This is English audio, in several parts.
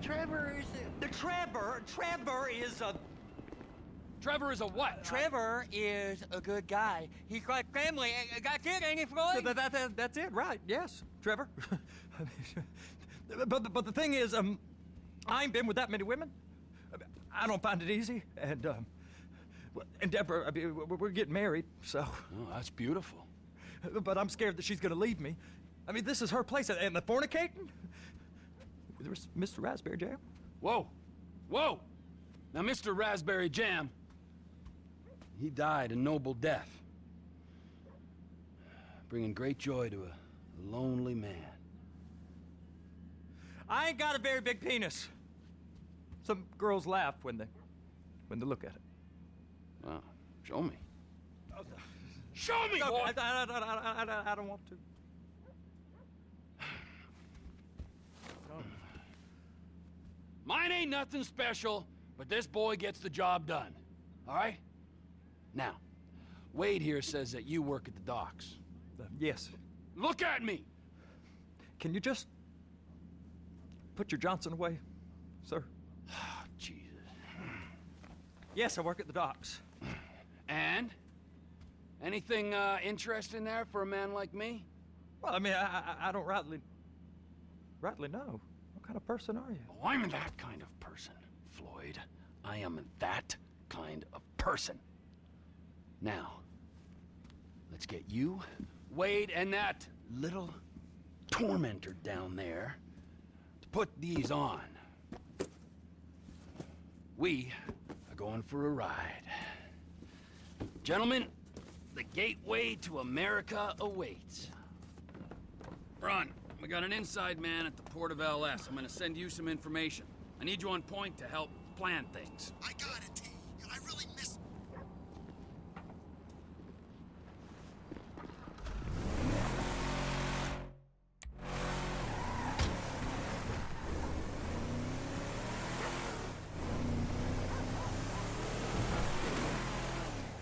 Trevor is Trevor is a... Trevor is a what? Trevor is a good guy. He's like family. That's it, ain't it, Floyd? That's it, right? Yes, Trevor. but the thing is, I ain't been with that many women. I don't find it easy, and Deborah, I mean, we're getting married, so. Oh, that's beautiful. But I'm scared that she's gonna leave me. I mean, this is her place, and the fornicating? There's Mr. Raspberry Jam. Whoa, whoa! Now, Mr. Raspberry Jam, he died a noble death, bringing great joy to a lonely man. I ain't got a very big penis. Some girls laugh when they look at it. Wow, show me. Show me, No, boy! I don't want to. Mine ain't nothing special, but this boy gets the job done. All right? Now, Wade here says that you work at the docks. Yes. Look at me! Can you just put your Johnson away, sir? Oh, Jesus. Yes, I work at the docks. And? Anything interesting there for a man like me? Well, I mean, I don't rightly know. What kind of person are you? Oh, I'm that kind of person, Floyd. I am that kind of person. Now, let's get you, Wade, and that little tormentor down there to put these on. We are going for a ride. Gentlemen, the gateway to America awaits. Ron, we got an inside man at the port of LS. I'm gonna send you some information. I need you on point to help plan things. I got it, T. I really miss...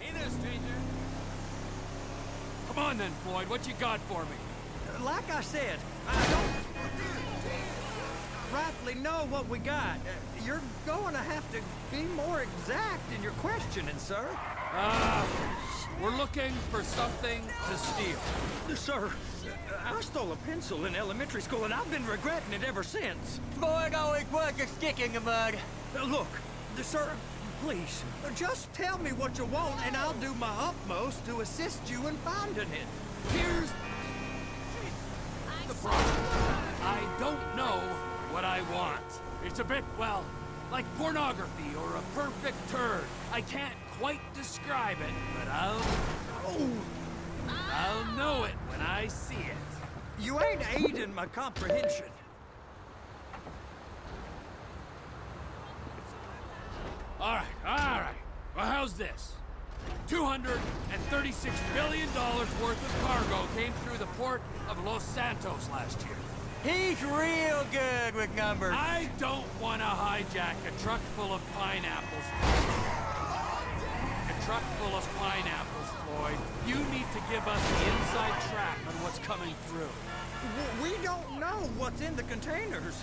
Hey there, stranger. Come on then, Floyd. What you got for me? Like I said, I don't rightly know what we got. You're going to have to be more exact in your questioning, sir. We're looking for something to steal. Sir, I stole a pencil in elementary school, and I've been regretting it ever since. Floyd always was a stick in the mud. Look, sir, please, just tell me what you want, and I'll do my utmost to assist you in finding it. Here's the problem. I don't know what I want. It's a bit, well, like pornography or a perfect turd. I can't quite describe it, but I'll know it when I see it. You ain't aiding my comprehension. All right. Well, how's this? $236 billion worth of cargo came through the port of Los Santos last year. He's real good with numbers. I don't want to hijack a truck full of pineapples. A truck full of pineapples, Floyd. You need to give us the inside track on what's coming through. We don't know what's in the containers.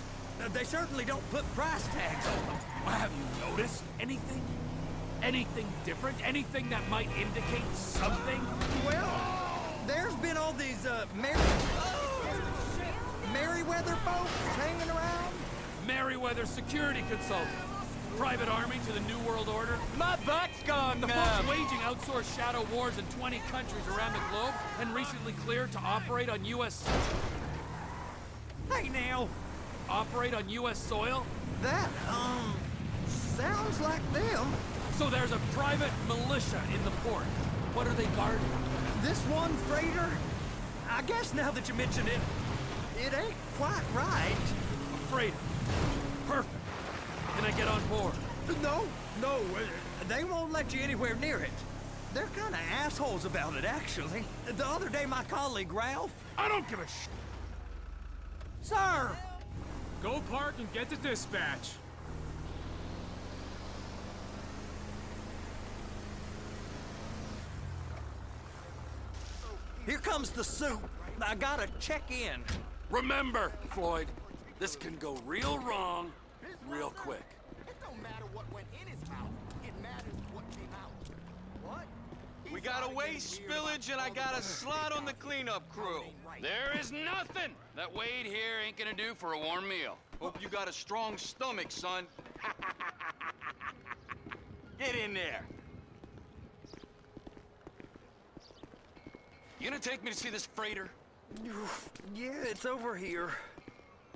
They certainly don't put price tags on them. Well, have you noticed anything? Anything different? Anything that might indicate something? Well, there's been all these, Merryweather folks hanging around. Merryweather security consultant. Private army to the New World Order. My butt's gone The numb. folks waging outsourced shadow wars in 20 countries around the globe and recently cleared to operate on U.S. Hey, now. Operate on U.S. soil? That, sounds like them. So there's a private militia in the port. What are they guarding? This one freighter? I guess now that you mention it, it ain't quite right. A freighter. Perfect. Can I get on board? No, they won't let you anywhere near it. They're kind of assholes about it, actually. The other day, my colleague, Ralph... I don't give a sh... Sir! Go park and get to dispatch. Here comes the soup. I gotta check in. Remember, Floyd, this can go real wrong real quick. It don't matter what went in his mouth. It matters what came out. What? We got a waste spillage and I got a slot on the cleanup crew. There is nothing that Wade here ain't gonna do for a warm meal. Hope you got a strong stomach, son. Get in there. You gonna take me to see this freighter? Yeah, it's over here.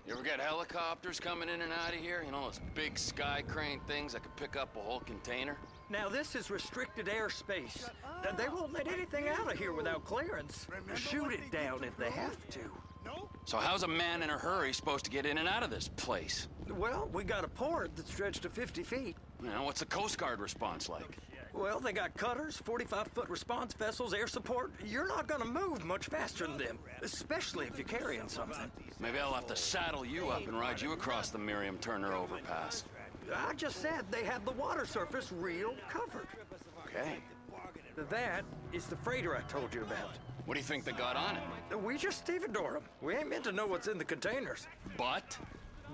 You ever get helicopters coming in and out of here? You know, those big sky crane things that could pick up a whole container? Now, this is restricted airspace. They won't let anything out of here without clearance. Shoot it down if they have to. So how's a man in a hurry supposed to get in and out of this place? Well, we got a port that's stretched to 50 feet. You know, what's the Coast Guard response like? Well, they got cutters, 45-foot response vessels, air support. You're not gonna move much faster than them, especially if you're carrying something. Maybe I'll have to saddle you up and ride you across the Miriam Turner overpass. I just said they had the water surface real covered. Okay. That is the freighter I told you about. What do you think they got on it? We just stevedore them. We ain't meant to know what's in the containers. But?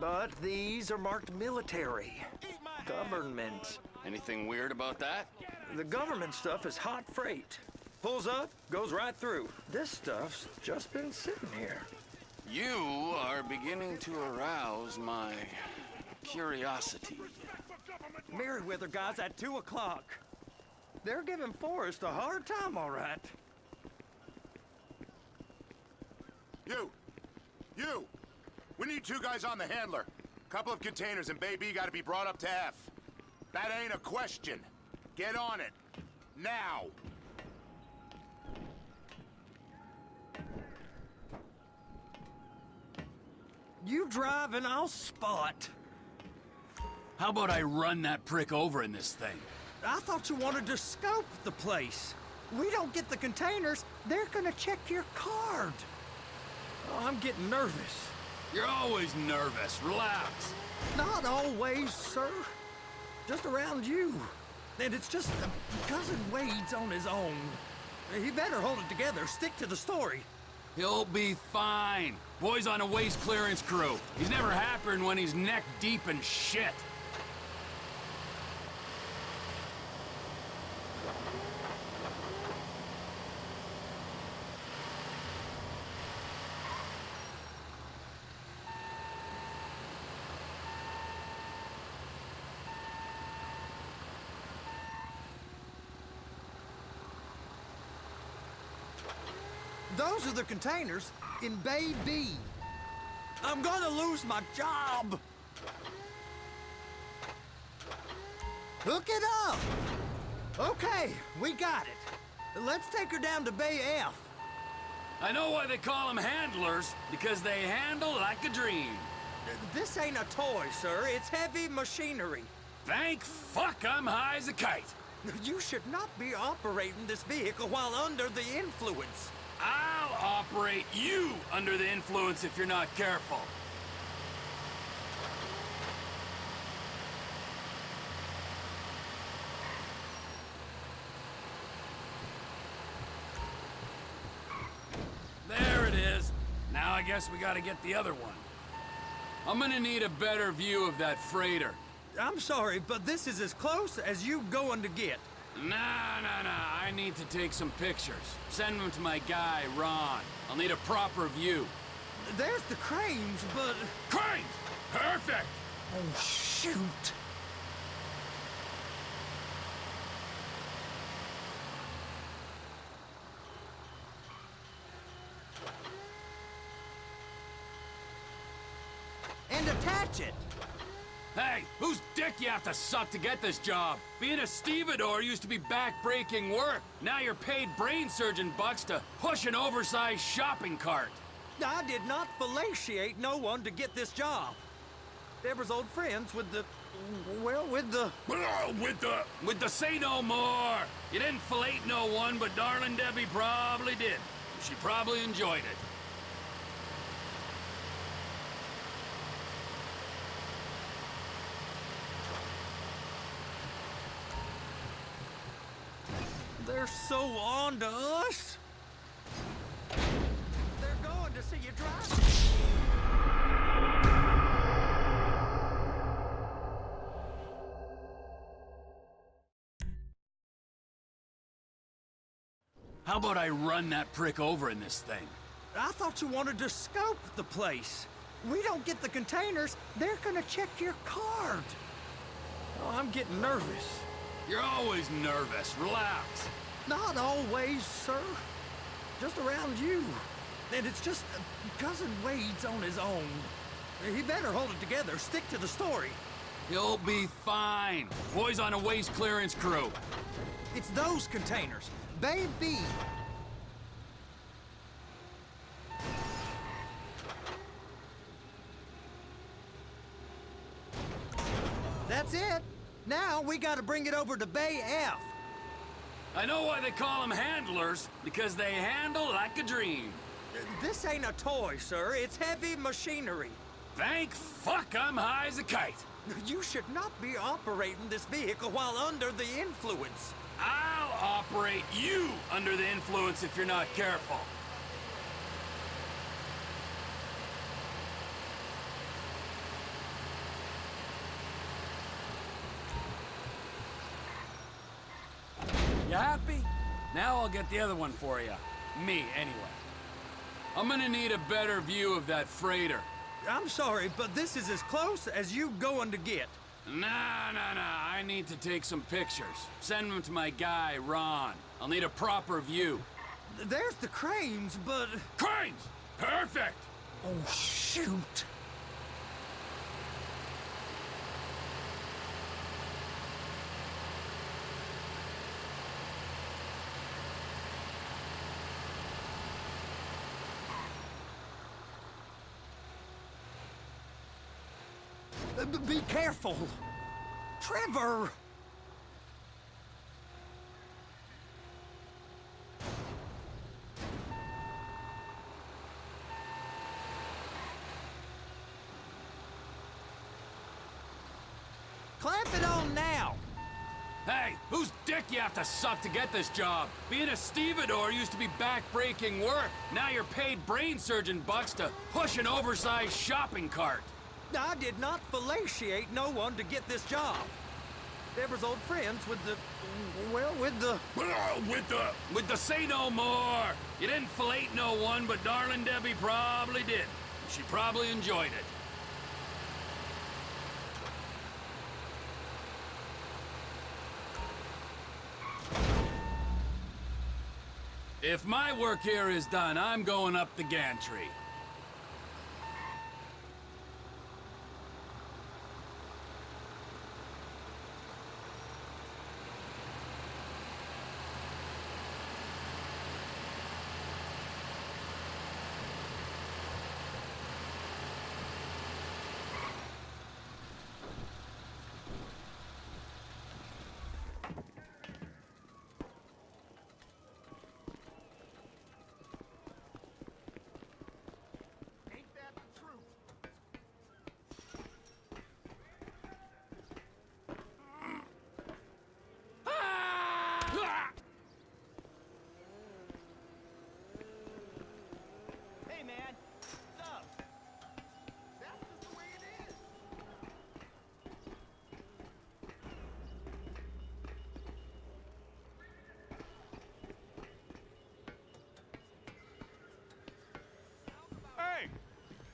But these are marked military. Government. Anything weird about that? The government stuff is hot freight. Pulls up, goes right through. This stuff's just been sitting here. You are beginning to arouse my curiosity. Merriweather guys at 2 o'clock. They're giving Forrest a hard time, all right. You! We need 2 guys on the handler. Couple of containers and Baby gotta be brought up to F. That ain't a question. Get on it. Now! You drive and I'll spot. How about I run that prick over in this thing? I thought you wanted to scope the place. We don't get the containers, they're gonna check your card. Oh, I'm getting nervous. You're always nervous. Relax. Not always, sir. Just around you. And it's just Cousin Wade's on his own. He better hold it together, stick to the story. He'll be fine. Boy's on a waste clearance crew. He's never happier when he's neck deep in shit. Those are the containers in Bay B. I'm gonna lose my job. Hook it up. Okay, we got it. Let's take her down to Bay F. I know why they call them handlers, because they handle like a dream. This ain't a toy, sir. It's heavy machinery. Thank fuck I'm high as a kite. You should not be operating this vehicle while under the influence. I'll operate you under the influence if you're not careful. There it is. Now I guess we gotta get the other one. I'm gonna need a better view of that freighter. I'm sorry, but this is as close as you going to get. Nah. I need to take some pictures. Send them to my guy, Ron. I'll need a proper view. There's the cranes, but... Cranes! Perfect! Oh, shoot. And attach it. Hey, whose dick you have to suck to get this job? Being a stevedore used to be back-breaking work. Now you're paid brain surgeon bucks to push an oversized shopping cart. I did not fellatiate no one to get this job. Deborah's old friends with the... well, with the... With the say no more. You didn't fillet no one, but darling Debbie probably did. She probably enjoyed it. They're so on to us. They're going to see you drive. How about I run that prick over in this thing? I thought you wanted to scope the place. We don't get the containers, they're gonna check your card. Oh, I'm getting nervous. You're always nervous. Relax. Not always, sir. Just around you. And it's just Cousin Wade's on his own. He better hold it together, stick to the story. You'll be fine. Boys on a waste clearance crew. It's those containers. Baby. That's it. Now we gotta bring it over to Bay F. I know why they call them handlers, because they handle like a dream. This ain't a toy, sir. It's heavy machinery. Thank fuck I'm high as a kite. You should not be operating this vehicle while under the influence. I'll operate you under the influence if you're not careful. You happy? Now I'll get the other one for you. Me, anyway. I'm gonna need a better view of that freighter. I'm sorry, but this is as close as you going to get. Nah. I need to take some pictures. Send them to my guy, Ron. I'll need a proper view. There's the cranes, but... Cranes! Perfect! Oh, shoot. Be careful! Trevor! Clamp it on now! Hey, whose dick you have to suck to get this job? Being a stevedore used to be back-breaking work. Now you're paid brain surgeon bucks to push an oversized shopping cart. I did not fellatiate no one to get this job. Deborah's old friends with the... well, with the... With the say no more. You didn't fillet no one, but darling Debbie probably did. She probably enjoyed it. If my work here is done, I'm going up the gantry.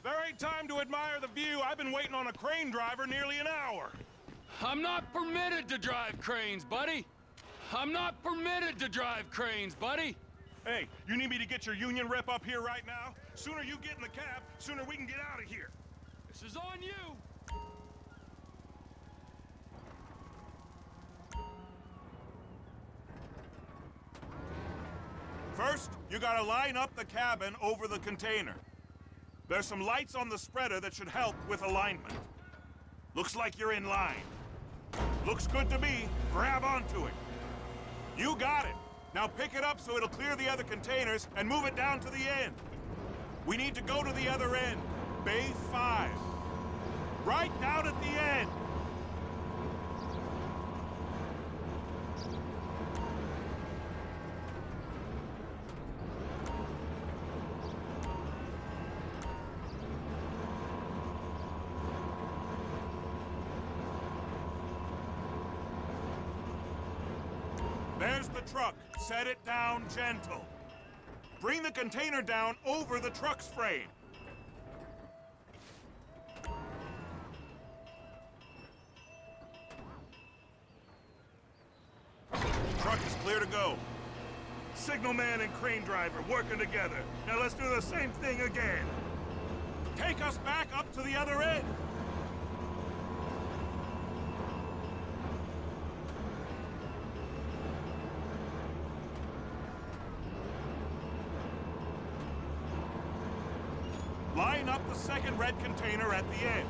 There ain't time to admire the view. I've been waiting on a crane driver nearly an hour. I'm not permitted to drive cranes, buddy. I'm not permitted to drive cranes, buddy. Hey, you need me to get your union rep up here right now? Sooner you get in the cab, sooner we can get out of here. This is on you. First, you gotta line up the cabin over the container. There's some lights on the spreader that should help with alignment. Looks like you're in line. Looks good to me. Grab onto it. You got it. Now pick it up so it'll clear the other containers and move it down to the end. We need to go to the other end. Bay 5. Right down at the end. There's the truck. Set it down gentle. Bring the container down over the truck's frame. Truck is clear to go. Signalman and crane driver working together. Now let's do the same thing again. Take us back up to the other end. Line up the second red container at the end.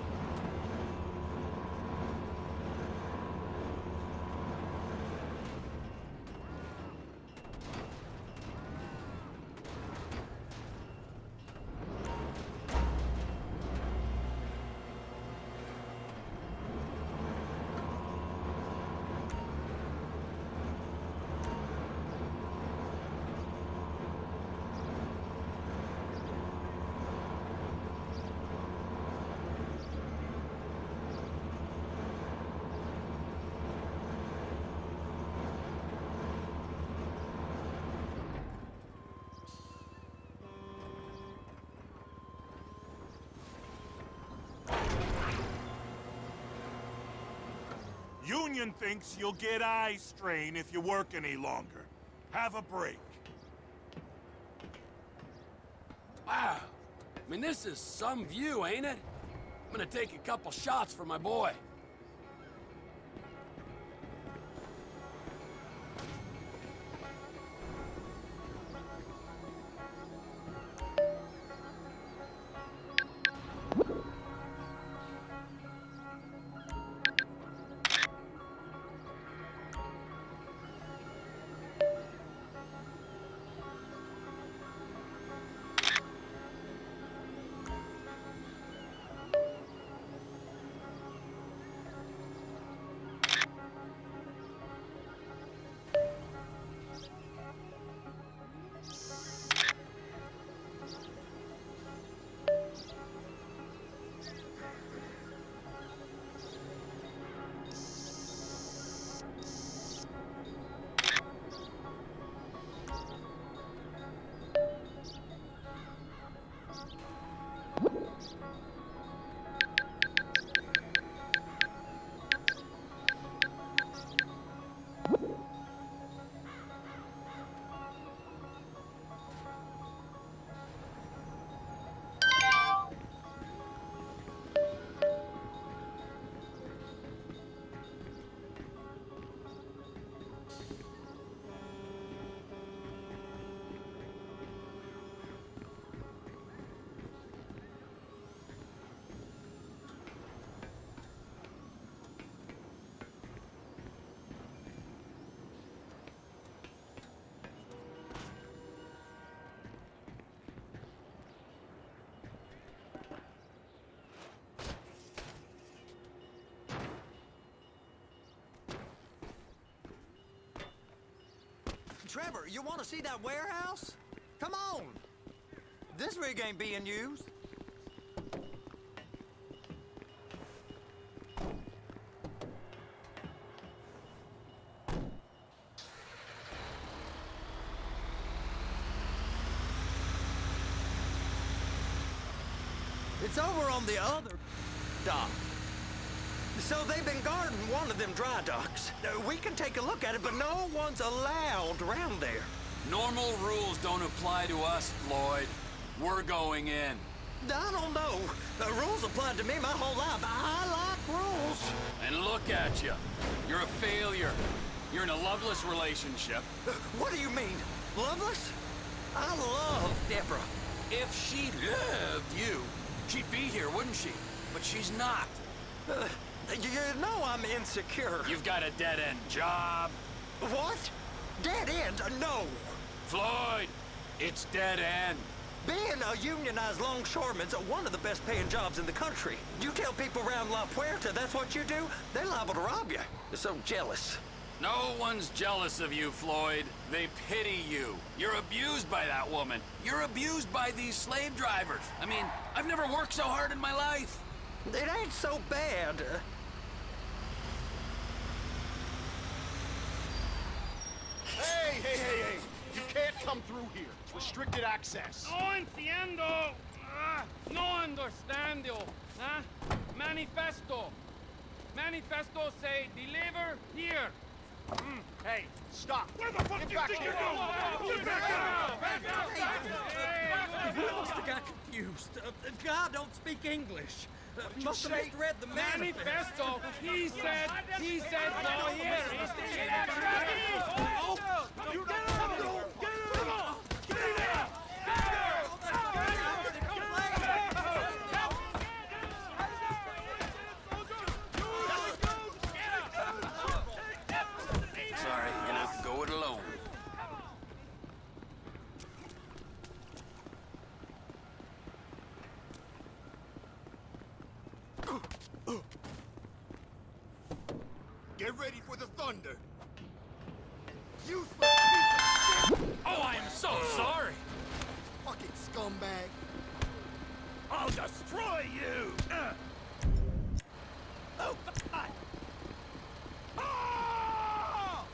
Union thinks you'll get eye strain if you work any longer. Have a break. Wow. I mean, this is some view, ain't it? I'm gonna take a couple shots for my boy. Trevor, you want to see that warehouse? Come on. This rig ain't being used. It's over on the other dock. So they've been guarding one of them dry docks. We can take a look at it, but no one's allowed around there. Normal rules don't apply to us, Floyd. We're going in. I don't know. The rules applied to me my whole life. I like rules. And look at you. You're a failure. You're in a loveless relationship. What do you mean? Loveless? I love Deborah. If she loved you, she'd be here, wouldn't she? But she's not. You know I'm insecure. You've got a dead-end job. What? Dead end? No. Floyd, it's dead end. Being a unionized longshoreman's one of the best paying jobs in the country. You tell people around La Puerta that's what you do, they're liable to rob you. They're so jealous. No one's jealous of you, Floyd. They pity you. You're abused by that woman. You're abused by these slave drivers. I mean, I've never worked so hard in my life. It ain't so bad. Hey, Hey! You can't come through here. It's restricted access. No entiendo. No understando. Huh? Manifesto. Manifesto say deliver here. Hey, stop. Where the fuck do you think you're going? Get back out! He must have got confused. God don't speak English. Must have misread the Manifesto. He said no here. Sorry, you're gonna have to go it alone. Get ready for the thunder. Useless piece of shit! Oh, I am so sorry. Fucking scumbag. I'll destroy you! Oh, God. Ah! Ah!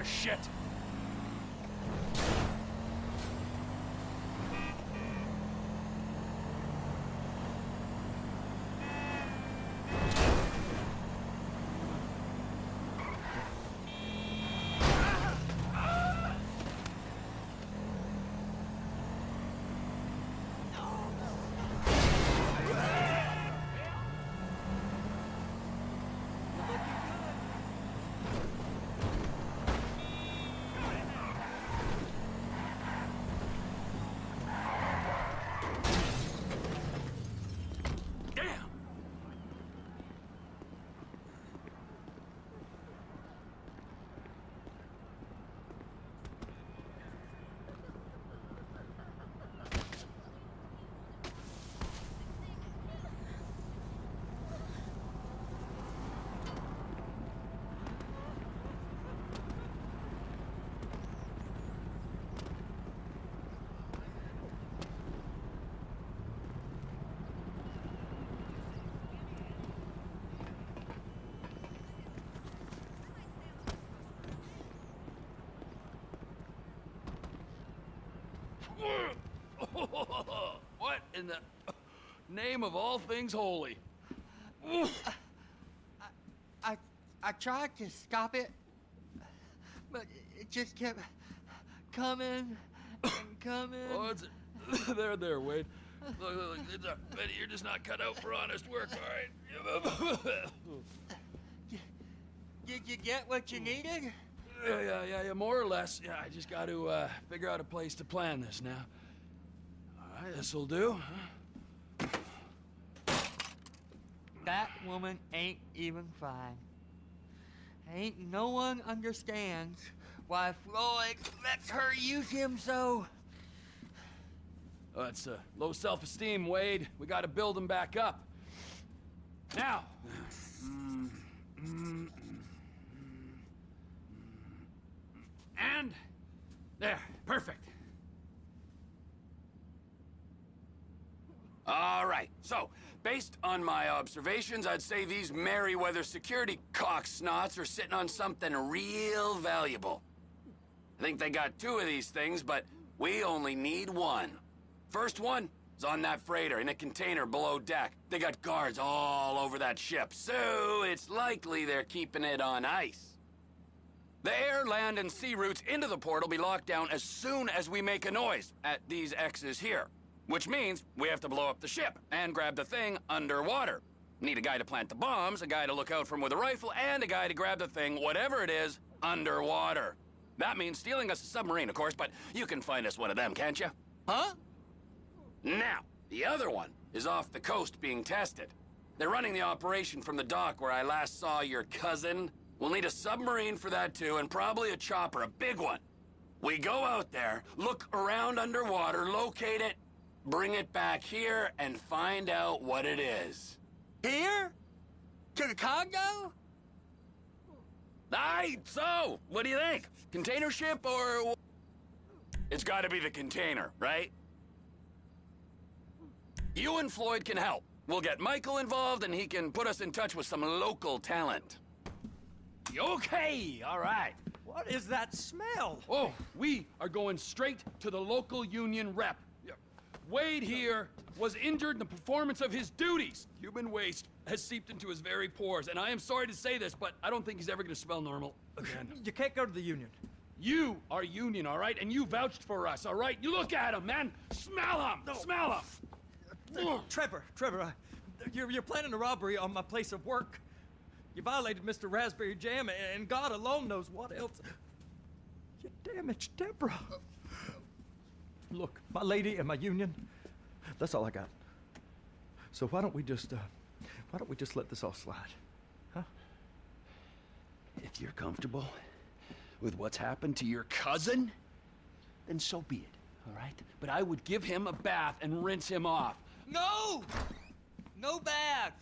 of shit! What in the name of all things holy? I tried to stop it, but it just kept coming and coming. Oh, it's there, Wade. Look, Betty, you're just not cut out for honest work, all right? Did you get what you needed? Yeah, more or less. Yeah, I just got to figure out a place to plan this now. All right, this'll do. Huh? That woman ain't even fine. Ain't no one understands why Floyd lets her use him so. Oh, it's low self-esteem, Wade. We got to build him back up. Now. And there, perfect. All right, so based on my observations, I'd say these Merryweather security cocksnots are sitting on something real valuable. I think they got 2 of these things, but we only need 1. First one is on that freighter in a container below deck. They got guards all over that ship, so it's likely they're keeping it on ice. The air, land, and sea routes into the port will be locked down as soon as we make a noise at these X's here. Which means we have to blow up the ship and grab the thing underwater. Need a guy to plant the bombs, a guy to look out for him with a rifle, and a guy to grab the thing, whatever it is, underwater. That means stealing us a submarine, of course, but you can find us one of them, can't you? Huh? Now, the other one is off the coast being tested. They're running the operation from the dock where I last saw your cousin. We'll need a submarine for that too, and probably a chopper, a big one. We go out there, look around underwater, locate it, bring it back here, and find out what it is. Here? To the Congo? Aye, so, what do you think? Container ship or... It's gotta be the container, right? You and Floyd can help. We'll get Michael involved and he can put us in touch with some local talent. Okay, all right. What is that smell? Oh, we are going straight to the local union rep. Wade here was injured in the performance of his duties. Human waste has seeped into his very pores, and I am sorry to say this, but I don't think he's ever gonna smell normal again. You can't go to the union. You are union, all right? And you vouched for us, all right? You look at him, man. Smell him. No. Smell him. Trevor, you're planning a robbery on my place of work. You violated Mr. Raspberry Jam, and God alone knows what else. You damaged Deborah. Look, my lady and my union, that's all I got. So why don't we just let this all slide, huh? If you're comfortable with what's happened to your cousin, then so be it, all right? But I would give him a bath and rinse him off. No! No bath!